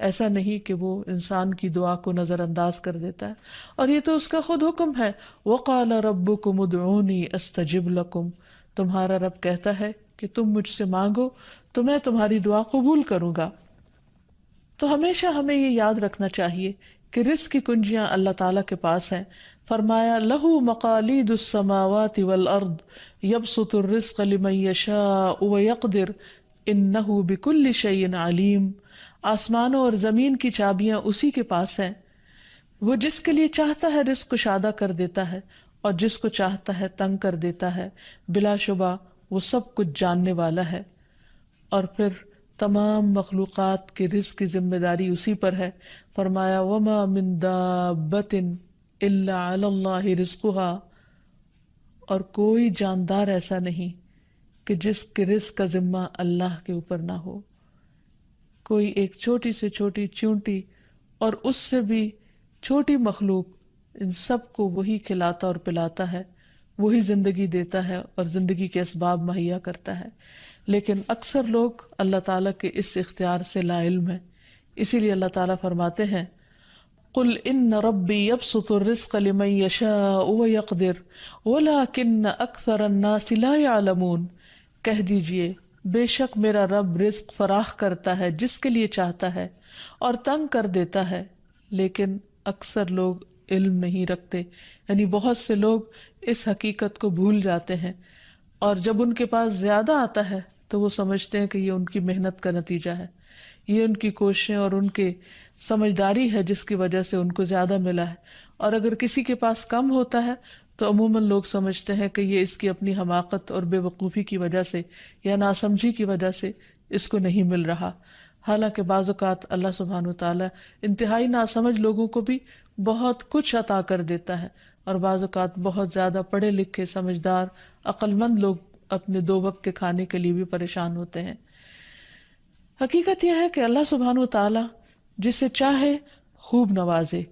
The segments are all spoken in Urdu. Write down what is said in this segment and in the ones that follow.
ایسا نہیں کہ وہ انسان کی دعا کو نظر انداز کر دیتا ہے، اور یہ تو اس کا خود حکم ہے، وَقَالَ رَبُّكُمُ ادْعُونِي أَسْتَجِبْ لَكُمْ، تمہارا رب کہتا ہے کہ تم مجھ سے مانگو تو میں تمہاری دعا قبول کروں گا۔ تو ہمیشہ ہمیں یہ یاد رکھنا چاہیے کہ رزق کی کنجیاں اللہ تعالیٰ کے پاس ہیں۔ فرمایا لَهُ مَقَالِيدُ السَّمَاوَاتِ وَالْأَرْضِ يَبْسُطُ الرِّزْقَ لِمَن يَشَاءُ وَيَقْدِرُ إِنَّهُ بِكُلِّ شَيْءٍ عَلِيمٌ، آسمانوں اور زمین کی چابیاں اسی کے پاس ہیں، وہ جس کے لیے چاہتا ہے رزق کشادہ کر دیتا ہے اور جس کو چاہتا ہے تنگ کر دیتا ہے، بلا شبہ وہ سب کچھ جاننے والا ہے۔ اور پھر تمام مخلوقات کے رزق کی ذمہ داری اسی پر ہے۔ فرمایا وَمَا مِن دَابَّةٍ إِلَّا عَلَى اللَّهِ رِزْقُهَا، اور کوئی جاندار ایسا نہیں کہ جس کے رزق کا ذمہ اللہ کے اوپر نہ ہو۔ کوئی ایک چھوٹی سے چھوٹی چیونٹی اور اس سے بھی چھوٹی مخلوق، ان سب کو وہی کھلاتا اور پلاتا ہے، وہی زندگی دیتا ہے اور زندگی کے اسباب مہیا کرتا ہے، لیکن اکثر لوگ اللہ تعالیٰ کے اس اختیار سے لا علم ہیں۔ اسی لیے اللہ تعالیٰ فرماتے ہیں قُلْ إِنَّ رَبِّي يَبْسُطُ الرِّزْقَ لِمَن يَشَاءُ وَيَقْدِرُ وَلَكِنَّ أَكْثَرَ النَّاسِ لَا يَعْلَمُونَ، کہہ دیجئے بے شک میرا رب رزق فراخ کرتا ہے جس کے لیے چاہتا ہے اور تنگ کر دیتا ہے، لیکن اکثر لوگ علم نہیں رکھتے، یعنی بہت سے لوگ اس حقیقت کو بھول جاتے ہیں، اور جب ان کے پاس زیادہ آتا ہے تو وہ سمجھتے ہیں کہ یہ ان کی محنت کا نتیجہ ہے، یہ ان کی کوششیں اور ان کے سمجھداری ہے جس کی وجہ سے ان کو زیادہ ملا ہے، اور اگر کسی کے پاس کم ہوتا ہے تو عموماً لوگ سمجھتے ہیں کہ یہ اس کی اپنی حماقت اور بے وقوفی کی وجہ سے یا ناسمجھی کی وجہ سے اس کو نہیں مل رہا۔ حالانکہ بعض اوقات اللہ سبحانہ وتعالیٰ انتہائی ناسمجھ لوگوں کو بھی بہت کچھ عطا کر دیتا ہے، اور بعض اوقات بہت زیادہ پڑھے لکھے سمجھدار عقل مند لوگ اپنے 2 وقت کے کھانے کے لیے بھی پریشان ہوتے ہیں۔ حقیقت یہ ہے کہ اللہ سبحانہ وتعالیٰ جسے چاہے خوب نوازے،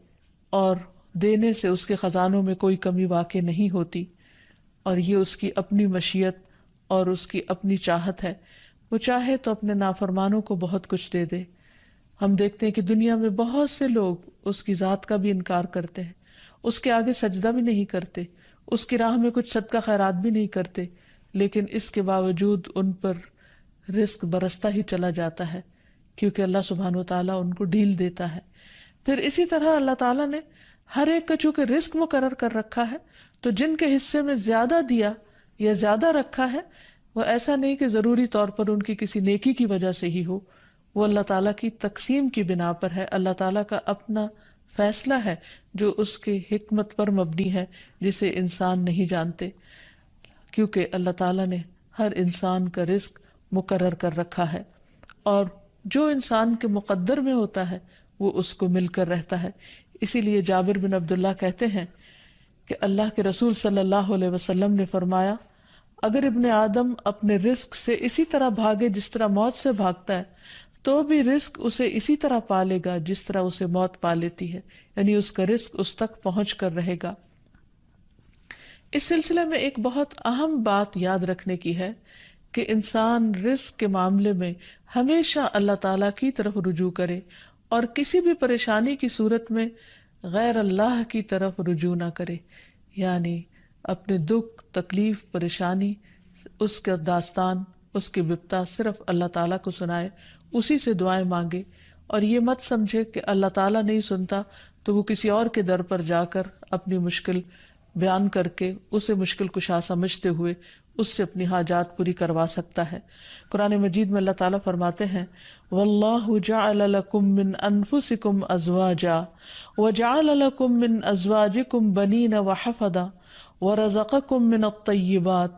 اور دینے سے اس کے خزانوں میں کوئی کمی واقع نہیں ہوتی، اور یہ اس کی اپنی مشیت اور اس کی اپنی چاہت ہے۔ وہ چاہے تو اپنے نافرمانوں کو بہت کچھ دے دے۔ ہم دیکھتے ہیں کہ دنیا میں بہت سے لوگ اس کی ذات کا بھی انکار کرتے ہیں، اس کے آگے سجدہ بھی نہیں کرتے، اس کی راہ میں کچھ صدقہ خیرات بھی نہیں کرتے، لیکن اس کے باوجود ان پر رزق برستا ہی چلا جاتا ہے، کیونکہ اللہ سبحانہ وتعالیٰ ان کو ڈھیل دیتا ہے۔ پھر اسی طرح اللہ تعالیٰ نے ہر ایک کا چونکہ رزق مقرر کر رکھا ہے، تو جن کے حصے میں زیادہ دیا یا زیادہ رکھا ہے، وہ ایسا نہیں کہ ضروری طور پر ان کی کسی نیکی کی وجہ سے ہی ہو، وہ اللہ تعالیٰ کی تقسیم کی بنا پر ہے، اللہ تعالیٰ کا اپنا فیصلہ ہے جو اس کے حکمت پر مبنی ہے، جسے انسان نہیں جانتے، کیونکہ اللہ تعالیٰ نے ہر انسان کا رزق مقرر کر رکھا ہے، اور جو انسان کے مقدر میں ہوتا ہے وہ اس کو مل کر رہتا ہے۔ اسی لیے جابر بن عبداللہ کہتے ہیں کہ اللہ کے رسول صلی اللہ علیہ وسلم نے فرمایا، اگر ابن آدم اپنے رزق سے اسی طرح بھاگے جس طرح موت سے بھاگتا ہے، تو بھی رزق اسے اسی طرح پالے گا جس طرح اسے موت پا لیتی ہے، یعنی اس کا رزق اس تک پہنچ کر رہے گا۔ اس سلسلے میں ایک بہت اہم بات یاد رکھنے کی ہے کہ انسان رزق کے معاملے میں ہمیشہ اللہ تعالیٰ کی طرف رجوع کرے، اور کسی بھی پریشانی کی صورت میں غیر اللہ کی طرف رجوع نہ کرے، یعنی اپنے دکھ، تکلیف، پریشانی، اس کا داستان، اس کے بپتا صرف اللہ تعالیٰ کو سنائے، اسی سے دعائیں مانگے، اور یہ مت سمجھے کہ اللہ تعالیٰ نہیں سنتا تو وہ کسی اور کے در پر جا کر اپنی مشکل بیان کر کے اسے مشکل کشا سمجھتے ہوئے اس سے اپنی حاجات پوری کروا سکتا ہے۔ قرآن مجید میں اللہ تعالیٰ فرماتے ہیں وَاللَّهُ جَعَلَ لَكُم مِّنْ أَنفُسِكُمْ أَزْوَاجًا وَجَعَلَ لَكُم مِّنْ أَزْوَاجِكُمْ بَنِينَ وَحَفَدًا وَرَزَقَكُم مِّنَ الطَّيِّبَاتِ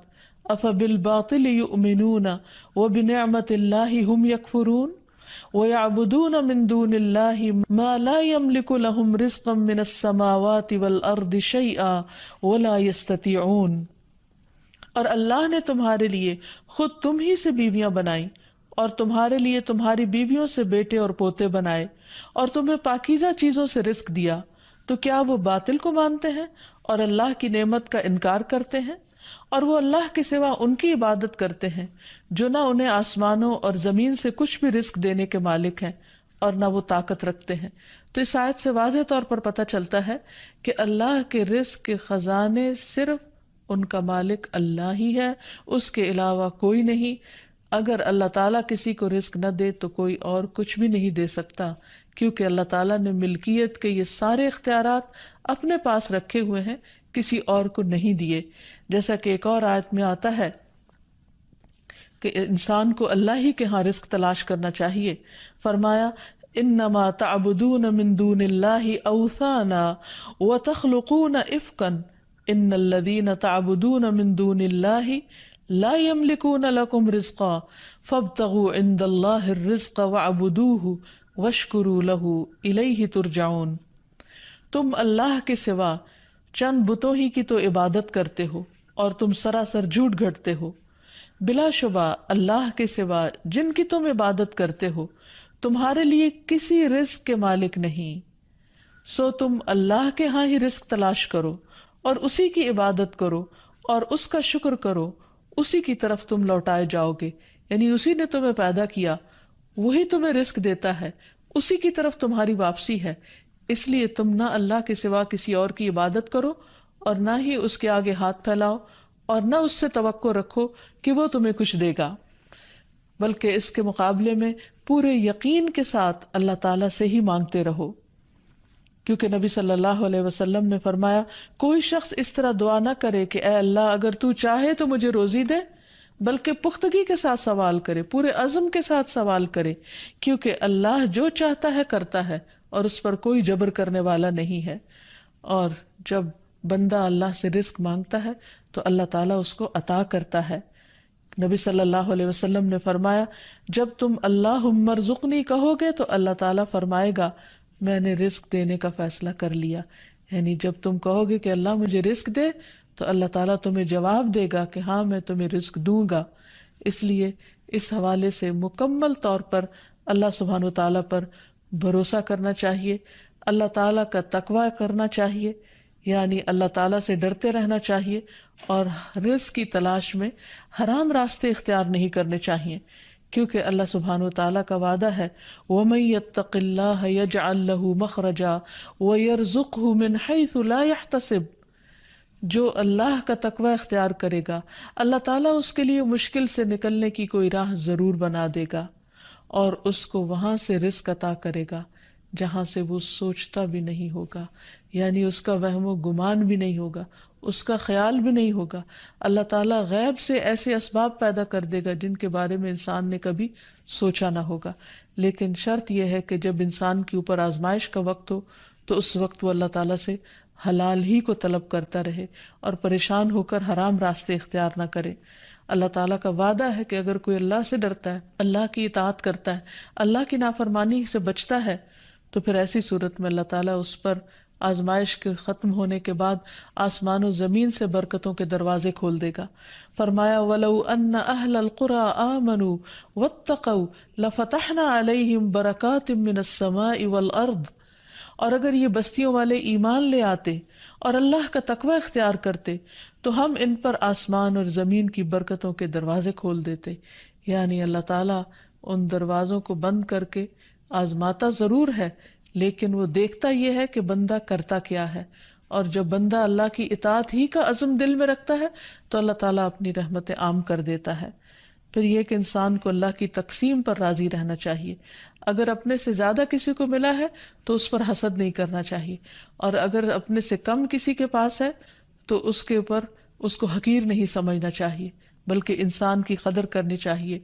أَفَبِالْبَاطِلِ يُؤْمِنُونَ وَبِنِعْمَةِ اللَّهِ هُمْ يَكْفُرُونَ وَيَعْبُدُونَ مِن دُونِ اللَّهِ مَا لَا يَمْلِكُ لَهُمْ رِزْقًا مِّنَ السَّمَاوَاتِ وَالْأَرْضِ شَيْئًا وَلَا يَسْتَطِيعُونَ، اور اللہ نے تمہارے لیے خود تم ہی سے بیویاں بنائیں، اور تمہارے لیے تمہاری بیویوں سے بیٹے اور پوتے بنائے، اور تمہیں پاکیزہ چیزوں سے رزق دیا، تو کیا وہ باطل کو مانتے ہیں اور اللہ کی نعمت کا انکار کرتے ہیں؟ اور وہ اللہ کے سوا ان کی عبادت کرتے ہیں جو نہ انہیں آسمانوں اور زمین سے کچھ بھی رزق دینے کے مالک ہیں، اور نہ وہ طاقت رکھتے ہیں۔ تو اس آیت سے واضح طور پر پتہ چلتا ہے کہ اللہ کے رزق کے خزانے صرف ان کا مالک اللہ ہی ہے، اس کے علاوہ کوئی نہیں۔ اگر اللہ تعالیٰ کسی کو رزق نہ دے تو کوئی اور کچھ بھی نہیں دے سکتا، کیونکہ اللہ تعالیٰ نے ملکیت کے یہ سارے اختیارات اپنے پاس رکھے ہوئے ہیں، کسی اور کو نہیں دیے۔ جیسا کہ ایک اور آیت میں آتا ہے کہ انسان کو اللہ ہی کے ہاں رزق تلاش کرنا چاہیے۔ فرمایا انما تعبدون من دون اللہ اوثانا وتخلقون افکا ان الذین تعبدون من دون اللہ لا يملكون لكم رزقا فابتغوا عند اللہ الرزق واعبدوہ واشکروا لہ الیہ ترجعون۔ تم اللہ کے سوا چند بتوں ہی کی تو عبادت کرتے ہو اور تم سراسر جھوٹ گھڑتے ہو۔ بلا شبہ اللہ کے سوا جن کی تم عبادت کرتے ہو تمہارے لیے کسی رزق کے مالک نہیں، سو تم اللہ کے ہاں ہی رزق تلاش کرو اور اسی کی عبادت کرو اور اس کا شکر کرو، اسی کی طرف تم لوٹائے جاؤ گے۔ یعنی اسی نے تمہیں پیدا کیا، وہی تمہیں رزق دیتا ہے، اسی کی طرف تمہاری واپسی ہے۔ اس لیے تم نہ اللہ کے سوا کسی اور کی عبادت کرو اور نہ ہی اس کے آگے ہاتھ پھیلاؤ اور نہ اس سے توقع رکھو کہ وہ تمہیں کچھ دے گا، بلکہ اس کے مقابلے میں پورے یقین کے ساتھ اللہ تعالیٰ سے ہی مانگتے رہو، کیونکہ نبی صلی اللہ علیہ وسلم نے فرمایا کوئی شخص اس طرح دعا نہ کرے کہ اے اللہ اگر تو چاہے تو مجھے روزی دے، بلکہ پختگی کے ساتھ سوال کرے، پورے عزم کے ساتھ سوال کرے، کیونکہ اللہ جو چاہتا ہے کرتا ہے اور اس پر کوئی جبر کرنے والا نہیں ہے۔ اور جب بندہ اللہ سے رزق مانگتا ہے تو اللہ تعالیٰ اس کو عطا کرتا ہے۔ نبی صلی اللہ علیہ وسلم نے فرمایا جب تم اللہم ارزقنی کہو گے تو اللہ تعالیٰ فرمائے گا میں نے رزق دینے کا فیصلہ کر لیا۔ یعنی جب تم کہو گے کہ اللہ مجھے رزق دے تو اللہ تعالیٰ تمہیں جواب دے گا کہ ہاں میں تمہیں رزق دوں گا۔ اس لیے اس حوالے سے مکمل طور پر اللہ سبحانہ وتعالیٰ پر بھروسہ کرنا چاہیے، اللہ تعالیٰ کا تقوی کرنا چاہیے، یعنی اللہ تعالیٰ سے ڈرتے رہنا چاہیے اور رزق کی تلاش میں حرام راستے اختیار نہیں کرنے چاہیے، کیونکہ اللہ سبحانہ وتعالیٰ کا وعدہ ہے وَمَن يَتَّقِ اللَّهَ يَجْعَل لَّهُ مَخْرَجًا وَيَرْزُقْهُ مِنْ حَيْثُ لَا يَحْتَسِبُ۔ جو اللہ کا تقوی اختیار کرے گا اللہ تعالیٰ اس کے لیے مشکل سے نکلنے کی کوئی راہ ضرور بنا دے گا اور اس کو وہاں سے رزق عطا کرے گا جہاں سے وہ سوچتا بھی نہیں ہوگا، یعنی اس کا وہم و گمان بھی نہیں ہوگا، اس کا خیال بھی نہیں ہوگا۔ اللہ تعالیٰ غیب سے ایسے اسباب پیدا کر دے گا جن کے بارے میں انسان نے کبھی سوچا نہ ہوگا۔ لیکن شرط یہ ہے کہ جب انسان کے اوپر آزمائش کا وقت ہو تو اس وقت وہ اللہ تعالیٰ سے حلال ہی کو طلب کرتا رہے اور پریشان ہو کر حرام راستے اختیار نہ کرے۔ اللہ تعالیٰ کا وعدہ ہے کہ اگر کوئی اللہ سے ڈرتا ہے، اللہ کی اطاعت کرتا ہے، اللہ کی نافرمانی سے بچتا ہے، تو پھر ایسی صورت میں اللہ تعالیٰ اس پر آزمائش کے ختم ہونے کے بعد آسمان و زمین سے برکتوں کے دروازے کھول دے گا۔ فرمایا وَلَوْ أَنَّ أَهْلَ الْقُرَىٰ آمَنُوا وَاتَّقَوْا لَفَتَحْنَا عَلَيْهِمْ بَرَكَاتٍ مِّنَ السَّمَاءِ وَالْأَرْضِ۔ اور اگر یہ بستیوں والے ایمان لے آتے اور اللہ کا تقوی اختیار کرتے تو ہم ان پر آسمان اور زمین کی برکتوں کے دروازے کھول دیتے۔ یعنی اللہ تعالیٰ ان دروازوں کو بند کر کے آزماتا ضرور ہے، لیکن وہ دیکھتا یہ ہے کہ بندہ کرتا کیا ہے، اور جب بندہ اللہ کی اطاعت ہی کا عزم دل میں رکھتا ہے تو اللہ تعالیٰ اپنی رحمتیں عام کر دیتا ہے۔ پھر یہ کہ انسان کو اللہ کی تقسیم پر راضی رہنا چاہیے۔ اگر اپنے سے زیادہ کسی کو ملا ہے تو اس پر حسد نہیں کرنا چاہیے، اور اگر اپنے سے کم کسی کے پاس ہے تو اس کے اوپر اس کو حقیر نہیں سمجھنا چاہیے، بلکہ انسان کی قدر کرنی چاہیے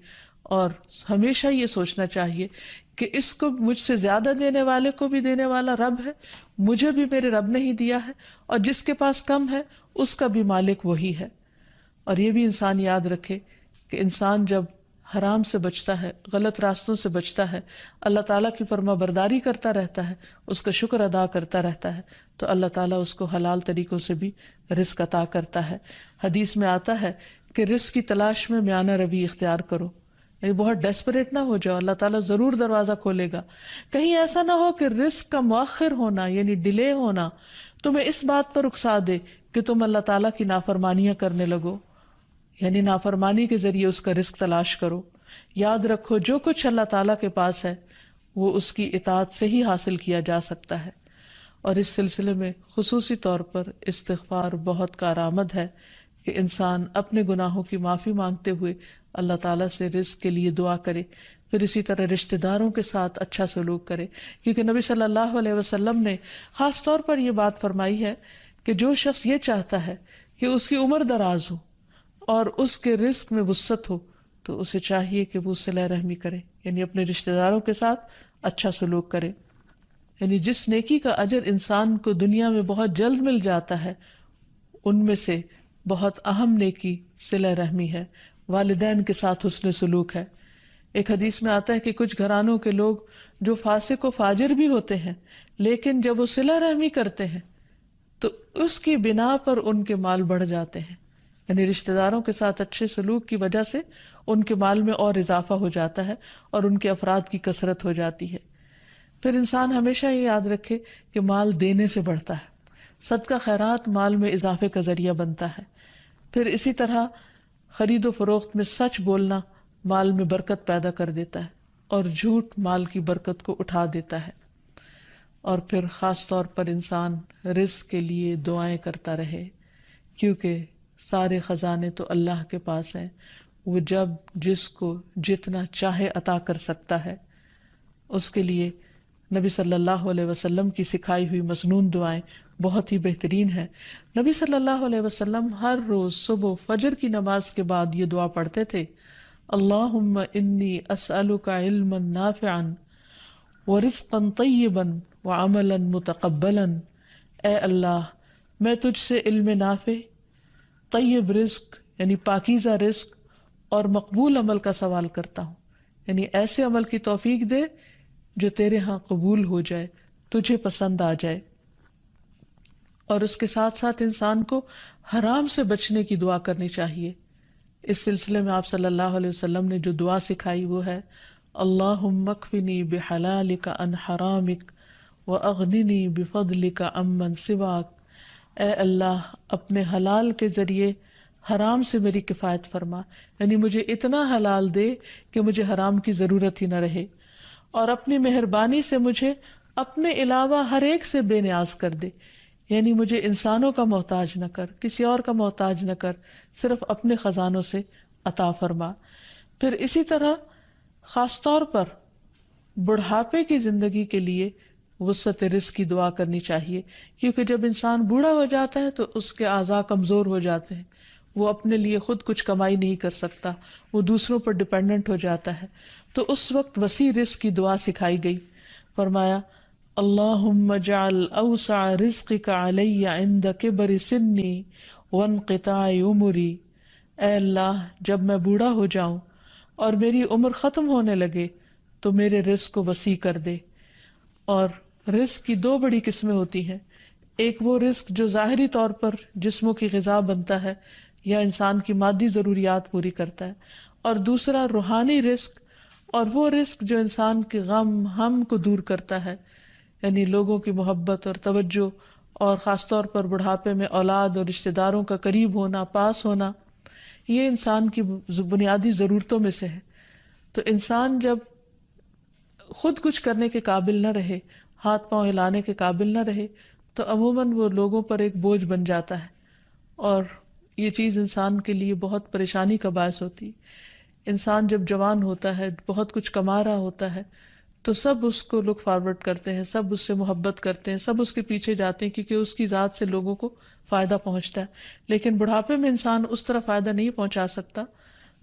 اور ہمیشہ یہ سوچنا چاہیے کہ اس کو مجھ سے زیادہ دینے والے کو بھی دینے والا رب ہے، مجھے بھی میرے رب نے ہی دیا ہے، اور جس کے پاس کم ہے اس کا بھی مالک وہی ہے۔ اور یہ بھی انسان یاد رکھے کہ انسان جب حرام سے بچتا ہے، غلط راستوں سے بچتا ہے، اللہ تعالیٰ کی فرما برداری کرتا رہتا ہے، اس کا شکر ادا کرتا رہتا ہے، تو اللہ تعالیٰ اس کو حلال طریقوں سے بھی رزق عطا کرتا ہے۔ حدیث میں آتا ہے کہ رزق کی تلاش میں میانہ روی اختیار کرو، یعنی بہت ڈیسپریٹ نہ ہو جاؤ، اللہ تعالیٰ ضرور دروازہ کھولے گا۔ کہیں ایسا نہ ہو کہ رزق کا مؤخر ہونا یعنی ڈیلے ہونا تمہیں اس بات پر اکسا دے کہ تم اللہ تعالیٰ کی نافرمانیاں کرنے لگو، یعنی نافرمانی کے ذریعے اس کا رزق تلاش کرو۔ یاد رکھو جو کچھ اللہ تعالیٰ کے پاس ہے وہ اس کی اطاعت سے ہی حاصل کیا جا سکتا ہے۔ اور اس سلسلے میں خصوصی طور پر استغفار بہت کارآمد ہے کہ انسان اپنے گناہوں کی معافی مانگتے ہوئے اللہ تعالیٰ سے رزق کے لیے دعا کرے، پھر اسی طرح رشتہ داروں کے ساتھ اچھا سلوک کرے، کیونکہ نبی صلی اللہ علیہ وسلم نے خاص طور پر یہ بات فرمائی ہے کہ جو شخص یہ چاہتا ہے کہ اس کی عمر دراز ہو اور اس کے رزق میں وسعت ہو تو اسے چاہیے کہ وہ صلہ رحمی کرے، یعنی اپنے رشتہ داروں کے ساتھ اچھا سلوک کرے۔ یعنی جس نیکی کا اجر انسان کو دنیا میں بہت جلد مل جاتا ہے، ان میں سے بہت اہم نیکی صلہ رحمی ہے، والدین کے ساتھ حسن سلوک ہے۔ ایک حدیث میں آتا ہے کہ کچھ گھرانوں کے لوگ جو فاسق و فاجر بھی ہوتے ہیں، لیکن جب وہ صلہ رحمی کرتے ہیں تو اس کی بنا پر ان کے مال بڑھ جاتے ہیں، یعنی رشتہ داروں کے ساتھ اچھے سلوک کی وجہ سے ان کے مال میں اور اضافہ ہو جاتا ہے اور ان کے افراد کی کثرت ہو جاتی ہے۔ پھر انسان ہمیشہ یہ یاد رکھے کہ مال دینے سے بڑھتا ہے، صدقہ خیرات مال میں اضافے کا ذریعہ بنتا ہے۔ پھر اسی طرح خرید و فروخت میں سچ بولنا مال میں برکت پیدا کر دیتا ہے اور جھوٹ مال کی برکت کو اٹھا دیتا ہے۔ اور پھر خاص طور پر انسان رزق کے لیے دعائیں کرتا رہے، کیونکہ سارے خزانے تو اللہ کے پاس ہیں، وہ جب جس کو جتنا چاہے عطا کر سکتا ہے۔ اس کے لیے نبی صلی اللہ علیہ وسلم کی سکھائی ہوئی مسنون دعائیں بہت ہی بہترین ہیں۔ نبی صلی اللہ علیہ وسلم ہر روز صبح فجر کی نماز کے بعد یہ دعا پڑھتے تھے، اللہم انی اسألک علما نافعا ورزقا طیبا وعملا متقبلا۔ اے اللہ، میں تجھ سے علم نافع، طیب رزق یعنی پاکیزہ رزق اور مقبول عمل کا سوال کرتا ہوں، یعنی ایسے عمل کی توفیق دے جو تیرے ہاں قبول ہو جائے، تجھے پسند آ جائے۔ اور اس کے ساتھ ساتھ انسان کو حرام سے بچنے کی دعا کرنی چاہیے۔ اس سلسلے میں آپ صلی اللہ علیہ وسلم نے جو دعا سکھائی وہ ہے، اللہم اکفنی بحلالک عن حرامک واغننی بفضلک عمن سواک۔ اے اللہ، اپنے حلال کے ذریعے حرام سے میری کفایت فرما، یعنی مجھے اتنا حلال دے کہ مجھے حرام کی ضرورت ہی نہ رہے، اور اپنی مہربانی سے مجھے اپنے علاوہ ہر ایک سے بے نیاز کر دے، یعنی مجھے انسانوں کا محتاج نہ کر، کسی اور کا محتاج نہ کر، صرف اپنے خزانوں سے عطا فرما۔ پھر اسی طرح خاص طور پر بڑھاپے کی زندگی کے لیے وسعت رزق کی دعا کرنی چاہیے، کیونکہ جب انسان بوڑھا ہو جاتا ہے تو اس کے اعضاء کمزور ہو جاتے ہیں، وہ اپنے لیے خود کچھ کمائی نہیں کر سکتا، وہ دوسروں پر ڈپینڈنٹ ہو جاتا ہے، تو اس وقت وسیع رزق کی دعا سکھائی گئی۔ فرمایا، اللہم اجعل اوسع رزقک علی عند کبر سنی وانقطاع عمری۔ اے اللہ، جب میں بوڑھا ہو جاؤں اور میری عمر ختم ہونے لگے تو میرے رزق کو وسیع کر دے۔ اور رزق کی دو بڑی قسمیں ہوتی ہیں، ایک وہ رزق جو ظاہری طور پر جسموں کی غذا بنتا ہے یا انسان کی مادی ضروریات پوری کرتا ہے، اور دوسرا روحانی رزق، اور وہ رزق جو انسان کے غم ہم کو دور کرتا ہے، یعنی لوگوں کی محبت اور توجہ، اور خاص طور پر بڑھاپے میں اولاد اور رشتہ داروں کا قریب ہونا، پاس ہونا، یہ انسان کی بنیادی ضرورتوں میں سے ہے۔ تو انسان جب خود کچھ کرنے کے قابل نہ رہے، ہاتھ پاؤں ہلانے کے قابل نہ رہے، تو عموماً وہ لوگوں پر ایک بوجھ بن جاتا ہے، اور یہ چیز انسان کے لیے بہت پریشانی کا باعث ہوتی ہے۔ انسان جب جوان ہوتا ہے، بہت کچھ کما رہا ہوتا ہے، تو سب اس کو لک فارورڈ کرتے ہیں، سب اس سے محبت کرتے ہیں، سب اس کے پیچھے جاتے ہیں، کیونکہ اس کی ذات سے لوگوں کو فائدہ پہنچتا ہے۔ لیکن بڑھاپے میں انسان اس طرح فائدہ نہیں پہنچا سکتا،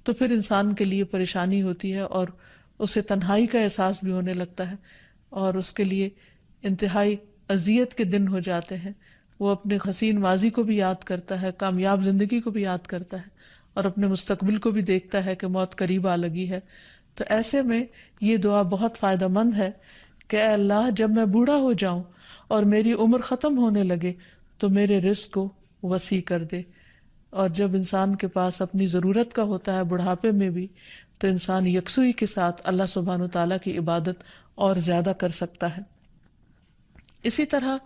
تو پھر انسان کے لیے پریشانی ہوتی ہے، اور اسے تنہائی کا احساس بھی ہونے لگتا ہے، اور اس کے لیے انتہائی اذیت کے دن ہو جاتے ہیں۔ وہ اپنے حسین ماضی کو بھی یاد کرتا ہے، کامیاب زندگی کو بھی یاد کرتا ہے، اور اپنے مستقبل کو بھی دیکھتا ہے کہ موت قریب آ لگی ہے۔ تو ایسے میں یہ دعا بہت فائدہ مند ہے کہ اے اللہ، جب میں بوڑھا ہو جاؤں اور میری عمر ختم ہونے لگے تو میرے رزق کو وسیع کر دے۔ اور جب انسان کے پاس اپنی ضرورت کا ہوتا ہے بڑھاپے میں بھی، تو انسان یکسوئی کے ساتھ اللہ سبحانہ و تعالیٰ کی عبادت اور زیادہ کر سکتا ہے۔ اسی طرح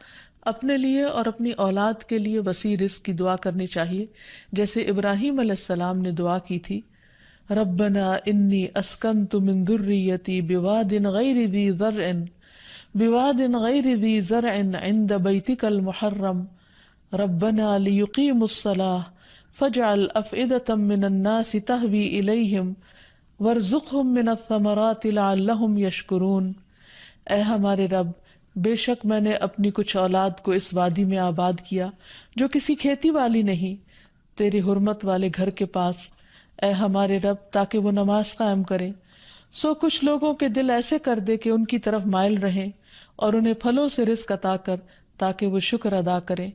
اپنے لیے اور اپنی اولاد کے لیے وسیع رزق کی دعا کرنی چاہیے، جیسے ابراہیم علیہ السلام نے دعا کی تھی، ربنا انی اسکنت من ذریتی بواد غیر ذی زرع عند بیتک المحرم ربنا لیقیموا الصلاة فاجعل افئدة من الناس تہوی الیہم وارزقہم من الثمرات لعلہم یشکرون۔ اے ہمارے رب، بے شک میں نے اپنی کچھ اولاد کو اس وادی میں آباد کیا جو کسی کھیتی والی نہیں، تیری حرمت والے گھر کے پاس، اے ہمارے رب، تاکہ وہ نماز قائم کریں۔ سو کچھ لوگوں کے دل ایسے کر دے کہ ان کی طرف مائل رہیں، اور انہیں پھلوں سے رزق عطا کر تاکہ وہ شکر ادا کریں۔